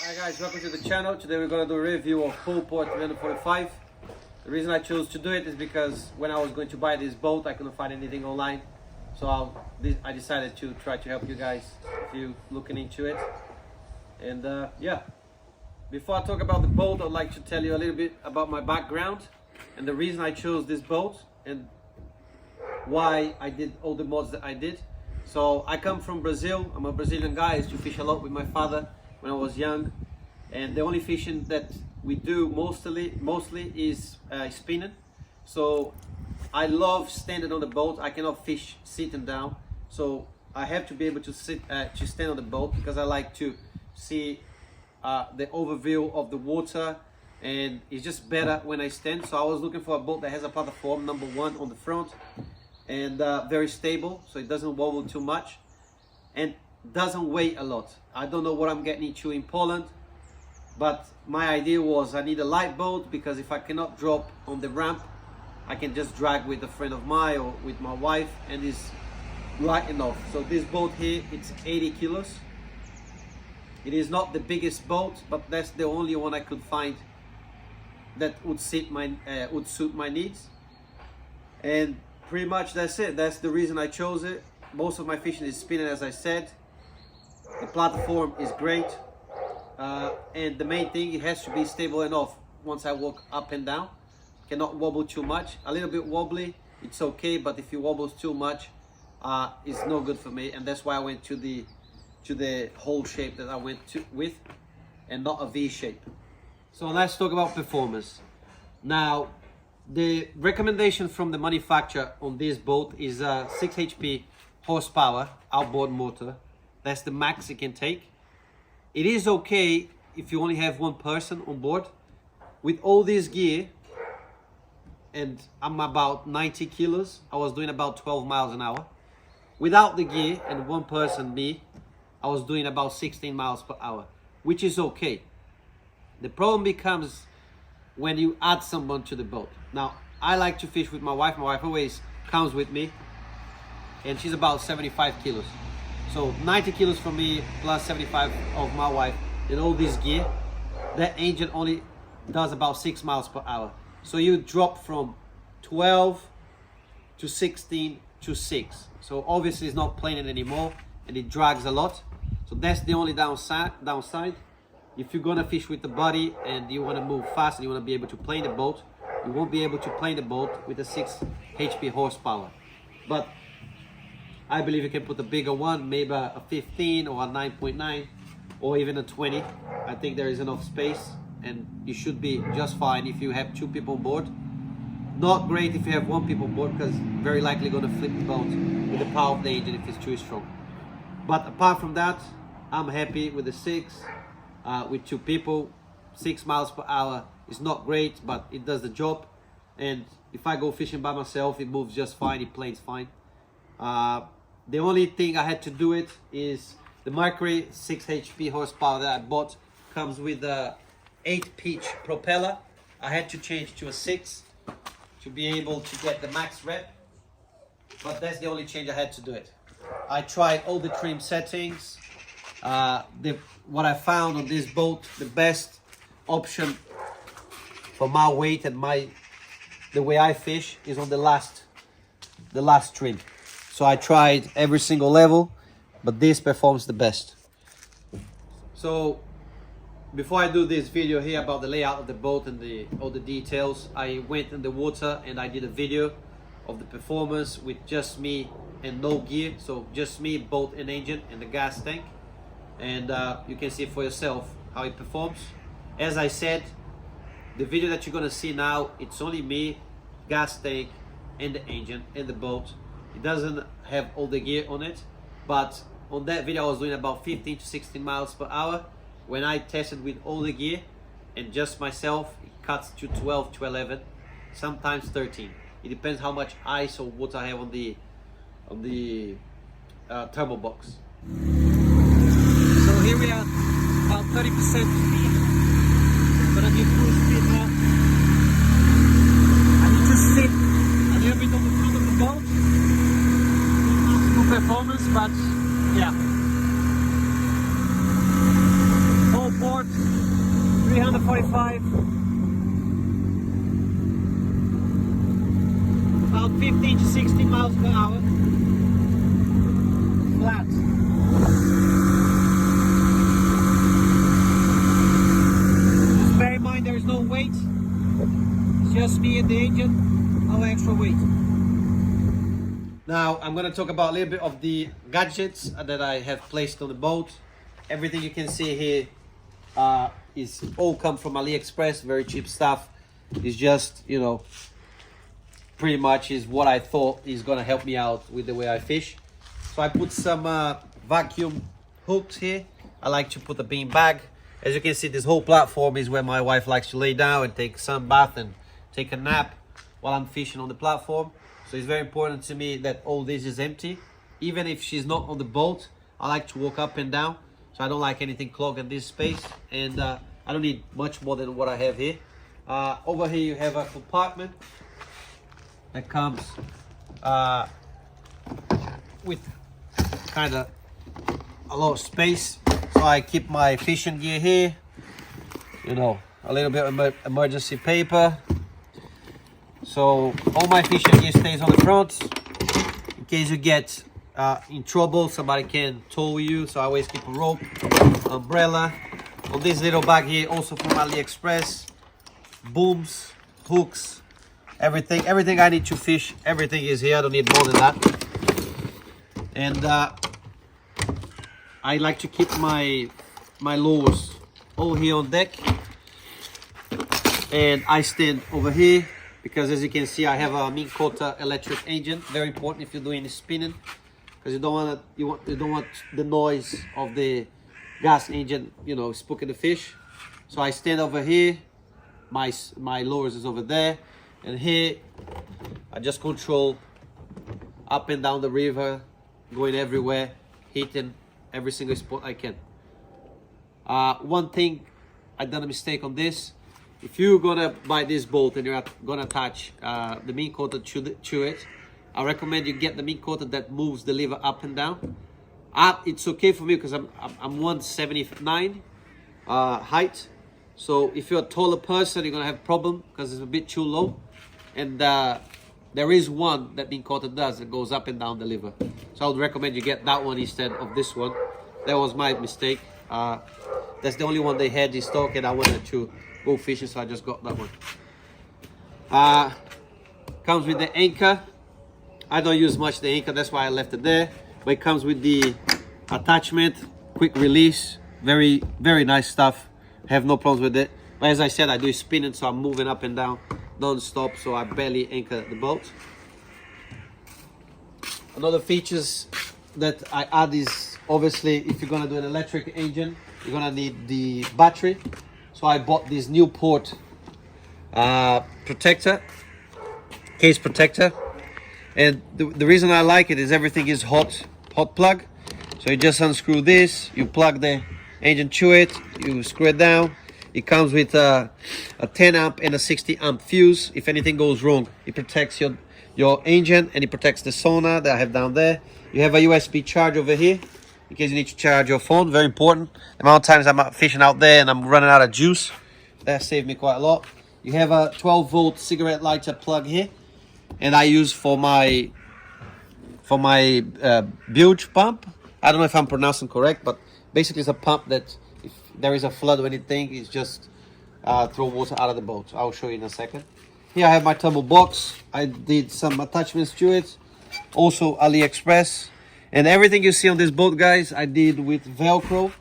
Hi guys, welcome to the channel. Today we're going to do a review of Polport 345. The reason I chose to do it is because when I was going to buy this boat I couldn't find anything online. So I decided to try to help you guys if you're looking into it. And yeah, before I talk about the boat, I'd like to tell you a little bit about my background and the reason I chose this boat and why I did all the mods that I did. So I come from Brazil. I'm a Brazilian guy. I used to fish a lot with my father when I was young, and the only fishing that we do mostly is spinning. So I love standing on the boat. I cannot fish sitting down, so I have to be able to stand on the boat because I like to see the overview of the water, and it's just better when I stand. So I was looking for a boat that has a platform, number one, on the front, and very stable, so it doesn't wobble too much and doesn't weigh a lot. I don't know what I'm getting into in Poland, but my idea was I need a light boat because if I cannot drop on the ramp, I can just drag with a friend of mine or with my wife, and it's light enough. So this boat here, it's 80 kilos. It is not the biggest boat, but that's the only one I could find that would suit my needs. And pretty much that's it. That's the reason I chose it. Most of my fishing is spinning, as I said. The platform is great, and the main thing, it has to be stable enough once I walk up and down. Cannot wobble too much. A little bit wobbly, it's okay, but if it wobbles too much, it's no good for me, and that's why I went to the whole shape that I went with, and not a V shape. So let's talk about performance. Now, the recommendation from the manufacturer on this boat is a 6 HP horsepower outboard motor. That's the max it can take. It is okay if you only have one person on board. With all this gear, and I'm about 90 kilos, I was doing about 12 miles an hour. Without the gear and one person, me, I was doing about 16 miles per hour, which is okay. The problem becomes when you add someone to the boat. Now, I like to fish with my wife. My wife always comes with me, and she's about 75 kilos. So 90 kilos for me plus 75 of my wife, and all this gear, that engine only does about 6 miles per hour. So you drop from 12 to 16 to 6. So obviously it's not planing anymore, and it drags a lot. So that's the only downside. If you're gonna fish with the body and you wanna move fast and you wanna be able to plane the boat, you won't be able to plane the boat with a 6 HP horsepower. But I believe you can put a bigger one, maybe a 15 or a 9.9 or even a 20. I think there is enough space, and you should be just fine if you have 2 people on board. Not great if you have 1 people on board, because very likely going to flip the boat with the power of the engine if it's too strong. But apart from that, I'm happy with the 6 with 2 people. 6 miles per hour is not great, but it does the job. And if I go fishing by myself, it moves just fine, it planes fine. The only thing I had to do it is the Mercury 6 HP horsepower that I bought comes with a 8 pitch propeller. I had to change to a 6 to be able to get the max rep, but that's the only change I had to do it. I tried all the trim settings. What I found on this boat, the best option for my weight and the way I fish is on the last trim. So I tried every single level, but this performs the best. So before I do this video here about the layout of the boat and all the details, I went in the water and I did a video of the performance with just me and no gear. So just me, boat and engine, and the gas tank. And you can see for yourself how it performs. As I said, the video that you're gonna see now, it's only me, gas tank, and the engine and the boat. It doesn't have all the gear on it, but on that video I was doing about 15 to 16 miles per hour. When I tested with all the gear and just myself, it cuts to 12 to 11, sometimes 13. It depends how much ice or water I have on the turbo box. So here we are, about 30% speed. I'm gonna give full speed now. I need to sit a little bit on the front of the boat. Not performance, but yeah. Polport 145, about 15 to 16 miles per hour, flat. Just bear in mind there is no weight, it's just me and the engine, no extra weight. Now I'm going to talk about a little bit of the gadgets that I have placed on the boat. Everything you can see here is all come from AliExpress, very cheap stuff. It's just, you know, pretty much is what I thought is going to help me out with the way I fish. So I put some vacuum hooks here. I like to put a bean bag. As you can see, this whole platform is where my wife likes to lay down and take sun bath and take a nap while I'm fishing on the platform. So it's very important to me that all this is empty. Even if she's not on the boat, I like to walk up and down. So I don't like anything clogging this space. And I don't need much more than what I have here. Over here you have a compartment that comes with kind of a lot of space. So I keep my fishing gear here. You know, a little bit of emergency paper. So all my fishing gear stays on the front in case you get in trouble, somebody can tow you. So I always keep a rope, umbrella. On this little bag here, also from AliExpress, booms, hooks, everything I need to fish, everything is here. I don't need more than that. And I like to keep my lures all here on deck, and I stand over here. Because as you can see, I have a Minn Kota electric engine. Very important if you're doing spinning, because you don't want the noise of the gas engine, you know, spooking the fish. So I stand over here. My lures is over there, and here I just control up and down the river, going everywhere, hitting every single spot I can. One thing I done a mistake on this. If you're gonna buy this boat and you're gonna attach the Minn Kota to it, I recommend you get the Minn Kota that moves the lever up and down. It's okay for me because I'm 179 height. So if you're a taller person, you're gonna have a problem because it's a bit too low. And there is one that Minn Kota does that goes up and down the lever. So I would recommend you get that one instead of this one. That was my mistake. That's the only one they had in stock, and I wanted to go fishing, so I just got that one. Comes with the anchor. I don't use much the anchor, that's why I left it there. But it comes with the attachment, quick release, very nice stuff. Have no problems with it. But as I said, I do spinning, so I'm moving up and down non-stop, so I barely anchor the boat. Another features that I add is, obviously, if you're gonna do an electric engine, you're gonna need the battery. So I bought this Polport protector, case protector, and the reason I like it is everything is hot plug. So you just unscrew this, you plug the engine to it, you screw it down. It comes with a 10 amp and a 60 amp fuse. If anything goes wrong, it protects your engine, and it protects the sonar that I have down there. You have a USB charge over here in case you need to charge your phone. Very important. The amount of times I'm out fishing out there and I'm running out of juice, that saved me quite a lot. You have a 12-volt cigarette lighter plug here, and I use for my bilge pump. I don't know if I'm pronouncing correct, but basically it's a pump that if there is a flood or anything, it's just throw water out of the boat. I'll show you in a second. Here I have my turbo box. I did some attachments to it, also AliExpress. And everything you see on this boat, guys, I did with Velcro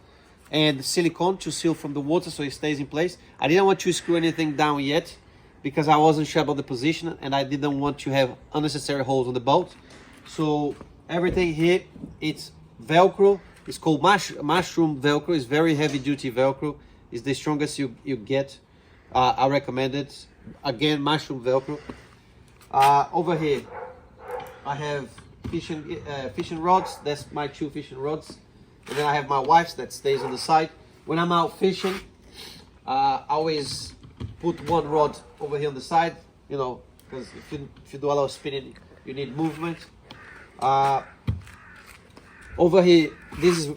and silicone to seal from the water so it stays in place. I didn't want to screw anything down yet because I wasn't sure about the position, and I didn't want to have unnecessary holes on the boat. So everything here, it's Velcro. It's called mushroom Velcro. It's very heavy duty Velcro. It's the strongest you get. I recommend it. Again, mushroom Velcro. Over here, I have fishing rods. That's my 2 fishing rods. And then I have my wife's that stays on the side. When I'm out fishing, I always put one rod over here on the side, you know, because if you do a lot of spinning, you need movement. Over here, this is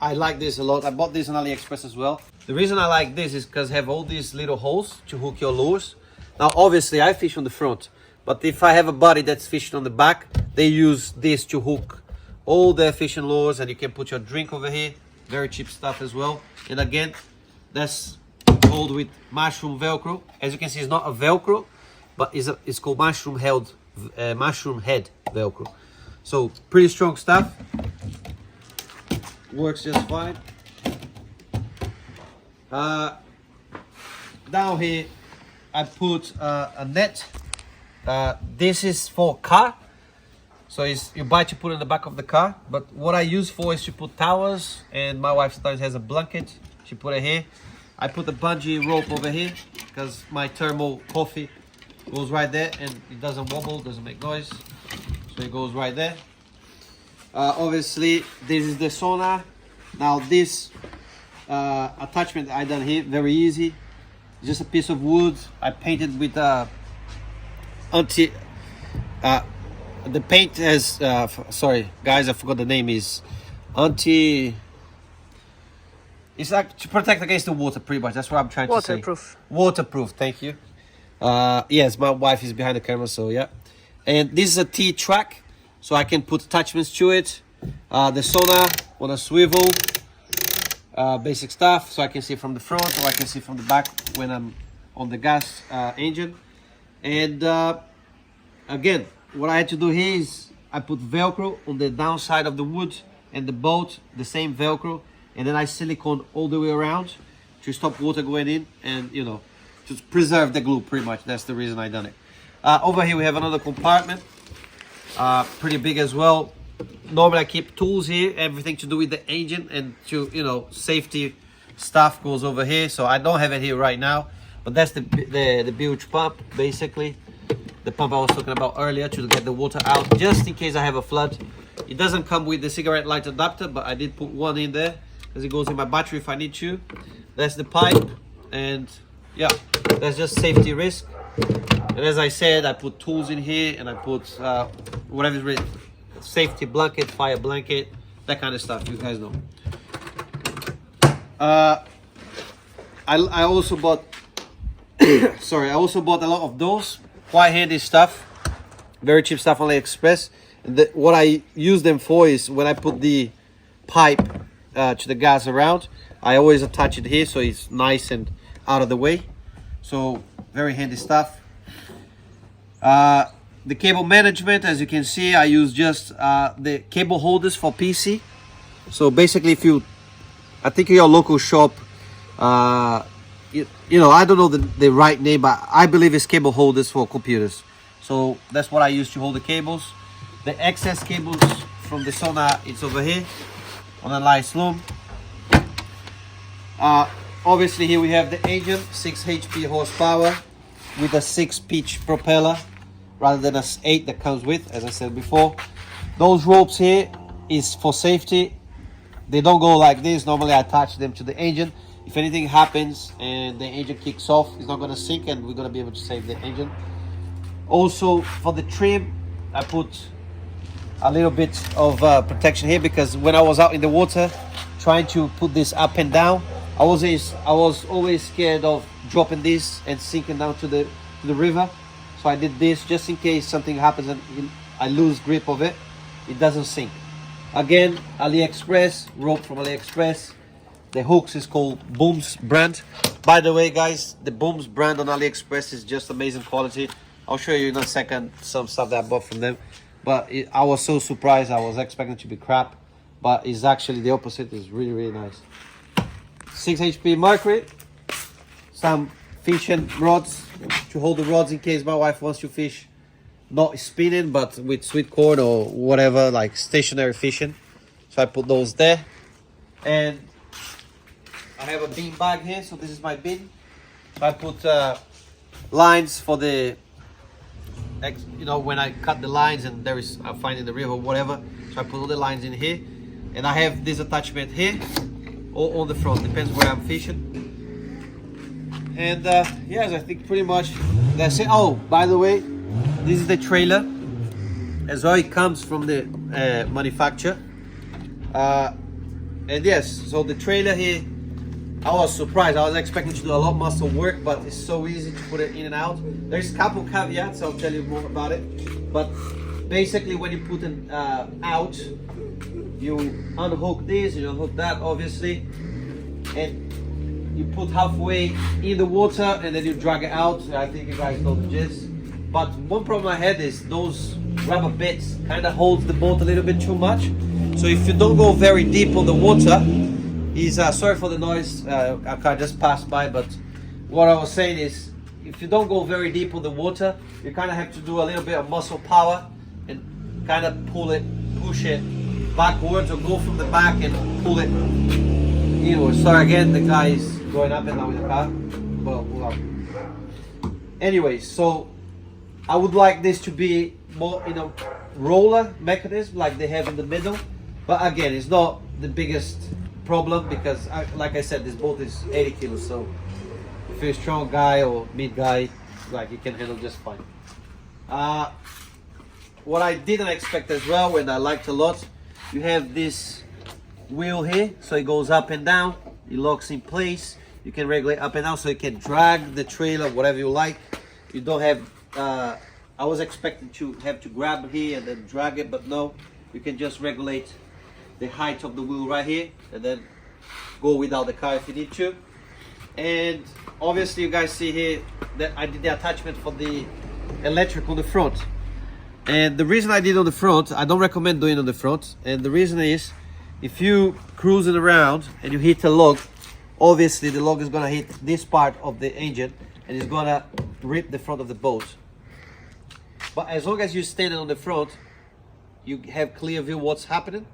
I like this a lot. I bought this on AliExpress as well. The reason I like this is because have all these little holes to hook your lures. Now, obviously, I fish on the front, but if I have a buddy that's fishing on the back, they use this to hook all their fishing lures, and you can put your drink over here. Very cheap stuff as well. And again, that's hold with mushroom Velcro. As you can see, it's not a Velcro, but it's called mushroom head Velcro. So pretty strong stuff. Works just fine. Down here, I put a net. This is for car. So you buy to put in the back of the car. But what I use for is to put towels, and my wife sometimes has a blanket. She put it here. I put a bungee rope over here because my thermal coffee goes right there and it doesn't wobble, doesn't make noise. So it goes right there. Obviously, this is the sonar. Now this attachment I done here, very easy. Just a piece of wood. I painted with the paint has sorry guys, I forgot the name, is it's like to protect against the water, pretty much. That's what I'm trying to say. Waterproof, thank you. Yes, my wife is behind the camera, so yeah. And this is a T-track, so I can put attachments to it. The sonar on a swivel, basic stuff, so I can see from the front or I can see from the back when I'm on the gas engine. And again, what I had to do here is I put Velcro on the downside of the wood and the boat, the same Velcro, and then I silicone all the way around to stop water going in and, you know, to preserve the glue, pretty much. That's the reason I done it. Over here we have another compartment, pretty big as well. Normally I keep tools here, everything to do with the engine and to, you know, safety stuff goes over here. So I don't have it here right now, but that's the bilge pump, basically. The pump I was talking about earlier to get the water out, just in case I have a flood. It doesn't come with the cigarette light adapter, but I did put one in there because it goes in my battery if I need to. That's the pipe, and yeah, that's just safety risk. And as I said, I put tools in here, and I put whatever is ready, safety blanket, fire blanket, that kind of stuff. You guys know. I also bought sorry, I also bought a lot of those quite handy stuff, very cheap stuff on AliExpress. And what I use them for is when I put the pipe to the gas around, I always attach it here so it's nice and out of the way. So very handy stuff. The cable management, as you can see, I use just the cable holders for PC. So basically, I think your local shop, you know, I don't know the right name, but I believe it's cable holders for computers. So that's what I use to hold the cables. The excess cables from the sonar, it's over here on a nice loom. Obviously here we have the engine, 6 HP horsepower with a 6-pitch propeller rather than a 8 that comes with, as I said before. Those ropes here is for safety. They don't go like this. Normally I attach them to the engine. If anything happens and the engine kicks off, it's not going to sink and we're going to be able to save the engine. Also for the trim, I put a little bit of protection here because when I was out in the water trying to put this up and down, I was always scared of dropping this and sinking down to the river. So I did this just in case something happens and I lose grip of it, it doesn't sink. Again, AliExpress, rope from AliExpress. The hooks is called Booms brand. By the way, guys, the Booms brand on AliExpress is just amazing quality. I'll show you in a second some stuff that I bought from them. But I was so surprised. I was expecting it to be crap, but it's actually the opposite. It's really, really nice. 6 HP mercury. Some fishing rods to hold the rods in case my wife wants to fish not spinning but with sweet corn or whatever, like stationary fishing. So I put those there. And I have a bean bag here, so this is my bin. So I put lines for the, you know, when I cut the lines and I find in the river or whatever. So I put all the lines in here, and I have this attachment here or on the front, depends where I'm fishing. And yes, I think pretty much that's it. Oh, by the way, this is the trailer as well. It comes from the manufacturer. And yes, so the trailer here I was surprised. I was expecting to do a lot of muscle work, but it's so easy to put it in and out. There's a couple caveats, I'll tell you more about it. But basically when you put it out, you unhook this, you unhook that obviously, and you put halfway in the water and then you drag it out. I think you guys know the gist. But one problem I had is those rubber bits kind of holds the boat a little bit too much. So if you don't go very deep on the water, sorry for the noise, a car just passed by, but what I was saying is, if you don't go very deep on the water, you kind of have to do a little bit of muscle power and kind of push it backwards, or go from the back and pull it inwards. Sorry again, the guy is going up and down with the car. Well. Anyways, so I would like this to be more in a roller mechanism like they have in the middle, but again, it's not the biggest problem because like I said, this boat is 80 kilos, so if you're a strong guy or mid guy, like you can handle just fine. What I didn't expect as well, and I liked a lot, you have this wheel here, so it goes up and down, it locks in place, you can regulate up and down, so you can drag the trailer whatever you like. You don't have I was expecting to have to grab here and then drag it, but no, you can just regulate the height of the wheel right here and then go without the car if you need to. And obviously you guys see here that I did the attachment for the electric on the front, and the reason I did on the front, I don't recommend doing on the front, and the reason is if you cruising around and you hit a log, obviously the log is gonna hit this part of the engine and it's gonna rip the front of the boat. But as long as you're standing on the front, you have clear view what's happening.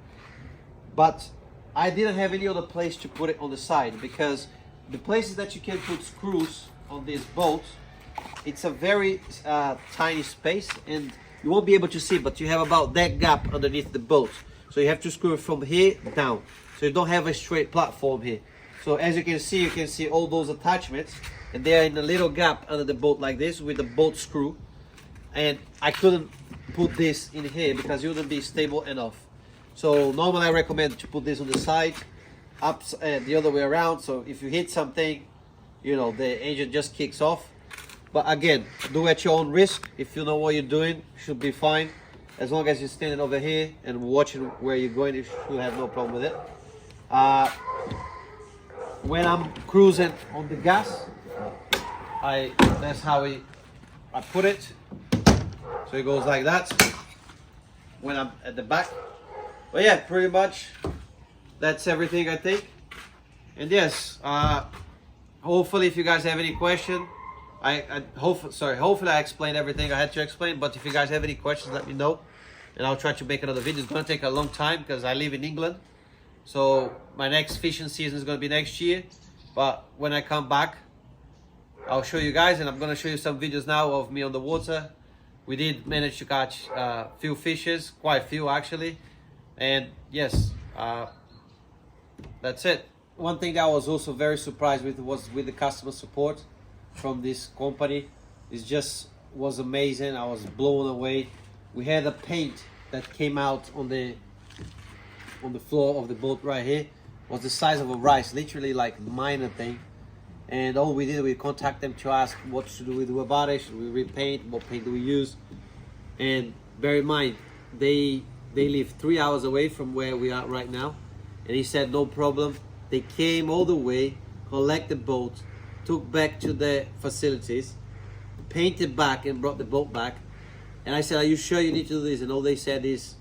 But I didn't have any other place to put it on the side, because the places that you can put screws on this boat, it's a very tiny space and you won't be able to see, but you have about that gap underneath the boat. So you have to screw it from here down. So you don't have a straight platform here. So as you can see all those attachments, and they are in a little gap under the boat like this with the bolt screw. And I couldn't put this in here because it wouldn't be stable enough. So normally I recommend to put this on the side, up the other way around. So if you hit something, you know, the engine just kicks off. But again, do at your own risk. If you know what you're doing, should be fine. As long as you're standing over here and watching where you're going, you should have no problem with it. When I'm cruising on the gas, that's how I put it. So it goes like that when I'm at the back. But yeah, pretty much that's everything I think. And yes, hopefully if you guys have any question, hopefully I explained everything I had to explain. But if you guys have any questions, let me know and I'll try to make another video. It's gonna take a long time because I live in England, so my next fishing season is gonna be next year. But when I come back, I'll show you guys, and I'm gonna show you some videos now of me on the water. We did manage to catch a few fishes, quite a few actually. And yes, that's it. One thing that I was also very surprised with was with the customer support from this company. It just was amazing. I was blown away. We had a paint that came out on the floor of the boat right here. It was the size of a rice, literally like minor thing. And all we did, we contact them to ask what should we do about it. Should we repaint? What paint do we use? And bear in mind, they live 3 hours away from where we are right now. And he said no problem. They came all the way, collect the boat, took back to the facilities, painted back and brought the boat back. And I said, are you sure you need to do this? And all they said is,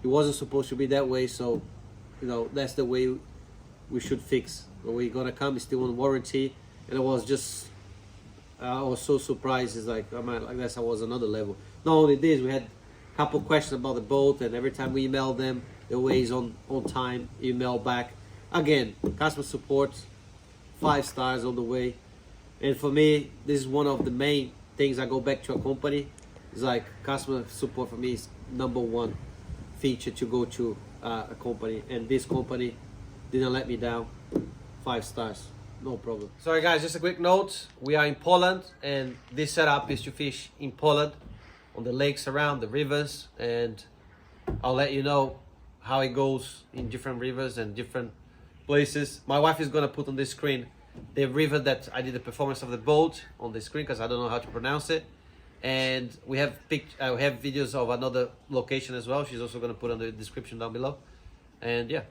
it wasn't supposed to be that way. So, you know, that's the way we should fix. When we're gonna come, it's still on warranty. And it was just, I was so surprised. It's like, I mean, I guess I was another level. Not only this, we had a couple questions about the boat, and every time we emailed them, they always on time, email back. Again, customer support, 5 stars on the way. And for me, this is one of the main things I go back to a company. It's like customer support for me is #1 feature to go to a company, and this company didn't let me down. 5 stars. No problem. Sorry guys, just a quick note. We are in Poland, and this setup is to fish in Poland on the lakes around the rivers, and I'll let you know how it goes in different rivers and different places. My wife is gonna put on the screen the river that I did the performance of the boat on the screen because I don't know how to pronounce it. And we have videos of another location as well. She's also gonna put on the description down below. And yeah.